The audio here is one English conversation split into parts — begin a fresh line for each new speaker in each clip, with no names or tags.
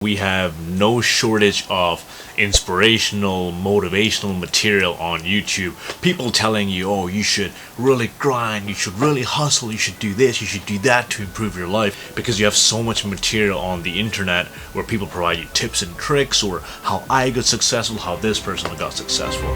We have no shortage of inspirational, motivational material on YouTube. People telling you, oh, you should really grind, you should really hustle, you should do this, you should do that to improve your life, because you have so much material on the internet where people provide you tips and tricks, or how I got successful, how this person got successful.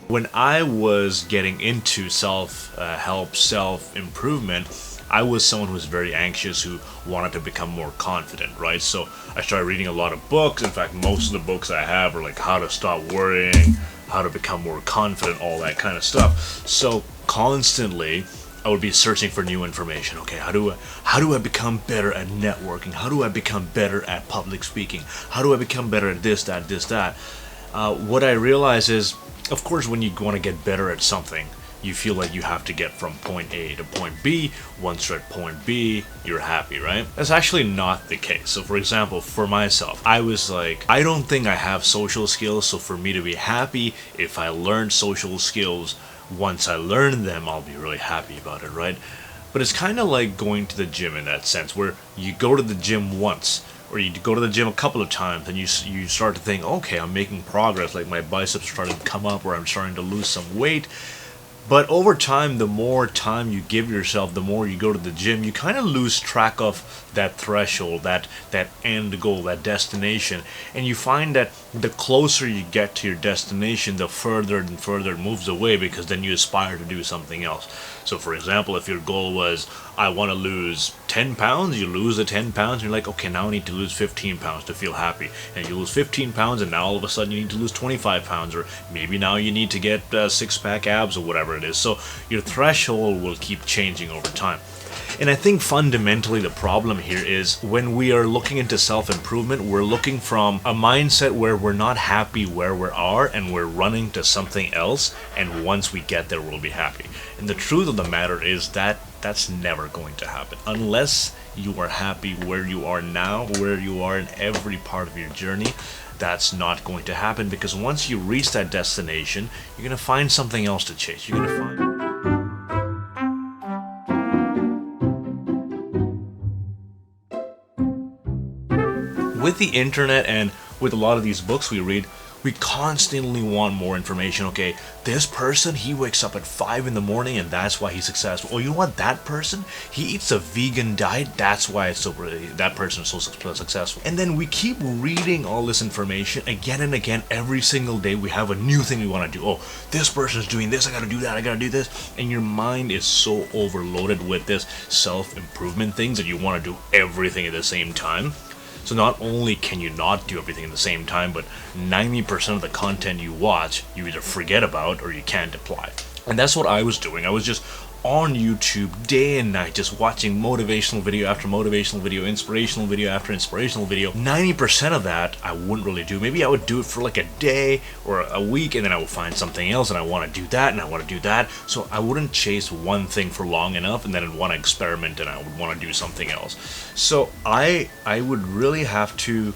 When I was getting into self-help, self-improvement, I was someone who was very anxious, who wanted to become more confident, right? So I started reading a lot of books. In fact, most of the books I have are like how to stop worrying, how to become more confident, all that kind of stuff. So constantly, I would be searching for new information. Okay, how do I become better at networking? How do I become better at public speaking? How do I become better at this, that? What I realize is, of course, when you want to get better at something, you feel like you have to get from point A to point B. Once you're at point B, you're happy, right? That's actually not the case. So for example, for myself, I was like, I don't think I have social skills, so for me to be happy, if I learn social skills, once I learn them, I'll be really happy about it, right? But it's kind of like going to the gym in that sense, where you go to the gym once, or you go to the gym a couple of times, and you start to think, okay, I'm making progress, like my biceps are starting to come up, or I'm starting to lose some weight. But over time, the more time you give yourself, the more you go to the gym, you kind of lose track of that threshold, that end goal, that destination. And you find that the closer you get to your destination, the further and further it moves away, because then you aspire to do something else. So for example, if your goal was, I want to lose 10 pounds, you lose the 10 pounds, and you're like, okay, now I need to lose 15 pounds to feel happy. And you lose 15 pounds, and now all of a sudden you need to lose 25 pounds, or maybe now you need to get six-pack abs, or whatever it is. So your threshold will keep changing over time. And I think fundamentally the problem here is, when we are looking into self-improvement, we're looking from a mindset where we're not happy where we are, and we're running to something else, and once we get there, we'll be happy. And the truth of the matter is that that's never going to happen unless you are happy where you are now, where you are in every part of your journey. That's not going to happen, because once you reach that destination, you're going to find something else to chase. You're going to find... With the internet and with a lot of these books we read, we constantly want more information. Okay, this person, he wakes up at 5 in the morning and that's why he's successful. Oh, you know what? That person, he eats a vegan diet. That's why that person is so successful. And then we keep reading all this information again and again. Every single day we have a new thing we want to do. Oh, this person's doing this. I got to do that. I got to do this. And your mind is so overloaded with this self-improvement things that you want to do everything at the same time. So not only can you not do everything at the same time, but 90% of the content you watch, you either forget about or you can't apply. And that's what I was doing. I was just on YouTube day and night, just watching motivational video after motivational video, inspirational video after inspirational video. 90% of that I wouldn't really do. Maybe I would do it for like a day or a week, and then I would find something else, and I want to do that, and I want to do that. So I wouldn't chase one thing for long enough, and then I'd want to experiment, and I would want to do something else. So I would really have to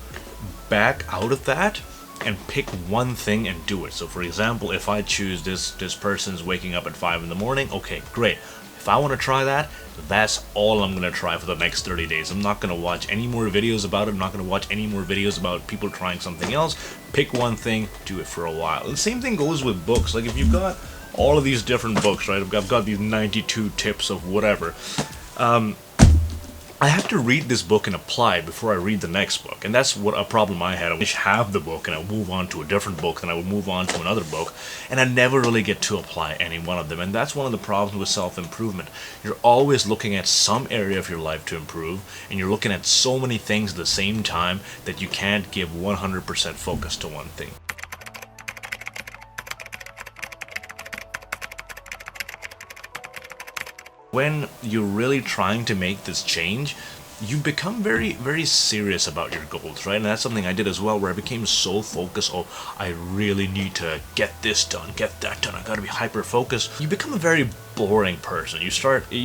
back out of that and pick one thing and do it. So for example, if I choose this person's waking up at 5 in the morning, okay, great. If I want to try that, that's all I'm going to try for the next 30 days. I'm not going to watch any more videos about it. I'm not going to watch any more videos about people trying something else. Pick one thing, do it for a while. And the same thing goes with books. Like if you've got all of these different books, right? I've got these 92 tips of whatever. I have to read this book and apply it before I read the next book. And that's what a problem I had. I would have the book and I would move on to a different book, then I would move on to another book, and I never really get to apply any one of them. And that's one of the problems with self-improvement. You're always looking at some area of your life to improve, and you're looking at so many things at the same time that you can't give 100% focus to one thing. When you're really trying to make this change, you become very, very serious about your goals, right? And that's something I did as well, where I became so focused. Oh, I really need to get this done, get that done. I gotta be hyper focused. You become a very boring person. You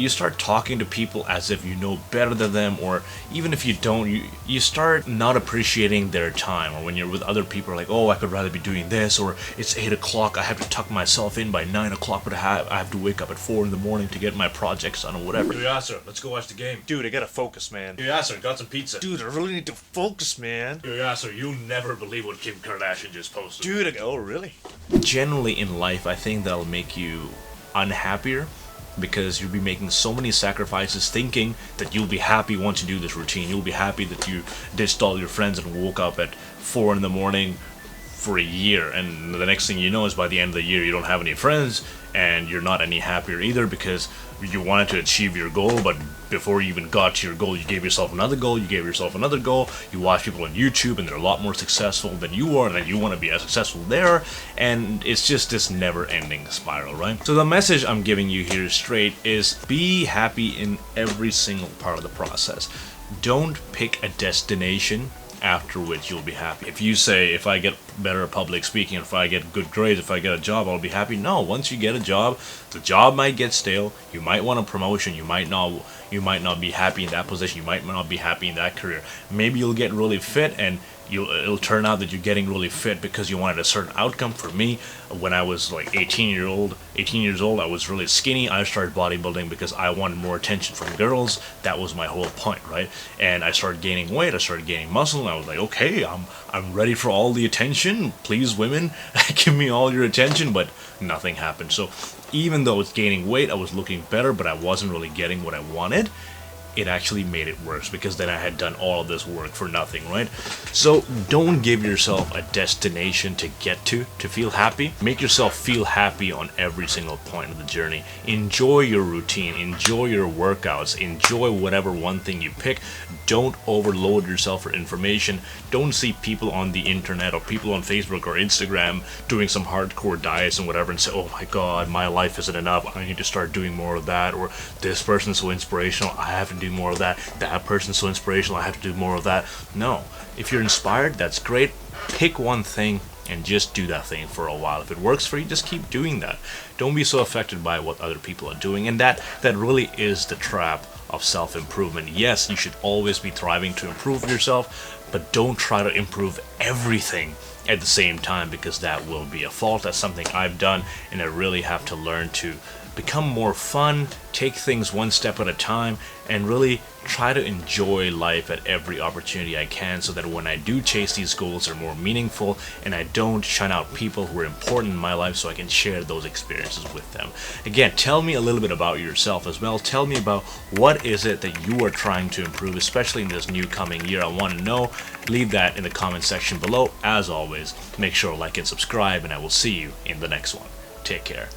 start talking to people as if you know better than them, or even if you don't, you start not appreciating their time. Or when you're with other people, like, oh, I could rather be doing this, or it's 8 o'clock, I have to tuck myself in by 9 o'clock, but I have to wake up at 4 in the morning to get my projects done or whatever.
Yeah, sir, let's go watch the game.
Dude, I gotta focus, man.
Yeah, sir, got some pizza.
Dude, I really need to focus, man.
Yeah, sir, you'll never believe what Kim Kardashian just posted.
Dude, oh, really?
Generally in life, I think that'll make you unhappier, because you'll be making so many sacrifices thinking that you'll be happy once you do this routine. You'll be happy that you ditched all your friends and woke up at 4 in the morning for a year, and the next thing you know is by the end of the year you don't have any friends and you're not any happier either, because you wanted to achieve your goal, but before you even got to your goal, you gave yourself another goal, you gave yourself another goal. You watch people on YouTube and they're a lot more successful than you are, and then you want to be as successful there, and it's just this never-ending spiral, right? So the message I'm giving you here straight is be happy in every single part of the process. Don't pick a destination after which you'll be happy. If you say, if I get better at public speaking, if I get good grades, if I get a job, I'll be happy. No, once you get a job, the job might get stale. You might want a promotion. You might not be happy in that position. You might not be happy in that career. Maybe you'll get really fit, and it'll turn out that you're getting really fit because you wanted a certain outcome. For me, when I was like 18 years old, I was really skinny. I started bodybuilding because I wanted more attention from girls. That was my whole point, right? And I started gaining weight. I started gaining muscle, and I was like, okay, I'm ready for all the attention. Please, women, give me all your attention. But nothing happened. So even though it's gaining weight, I was looking better, but I wasn't really getting what I wanted. It actually made it worse, because then I had done all of this work for nothing, right? So don't give yourself a destination to get to feel happy. Make yourself feel happy on every single point of the journey. Enjoy your routine, enjoy your workouts, enjoy whatever one thing you pick. Don't overload yourself for information. Don't see people on the internet or people on Facebook or Instagram doing some hardcore diets and whatever and say, oh my god, my life isn't enough, I need to start doing more of that, or this person's so inspirational, I have to do more of that person's so inspirational, I have to do more of that. No, if you're inspired, that's great. Pick one thing and just do that thing for a while. If it works for you, just keep doing that. Don't be so affected by what other people are doing. And that really is the trap of self-improvement. Yes, you should always be thriving to improve yourself, but don't try to improve everything at the same time, because that will be a fault. That's something I've done, and I really have to learn to become more fun, take things one step at a time, and really try to enjoy life at every opportunity I can, so that when I do chase these goals, they're more meaningful, and I don't shun out people who are important in my life, so I can share those experiences with them. Again, tell me a little bit about yourself as well. Tell me about what is it that you are trying to improve, especially in this new coming year. I want to know. Leave that in the comment section below. As always, make sure to like and subscribe, and I will see you in the next one. Take care.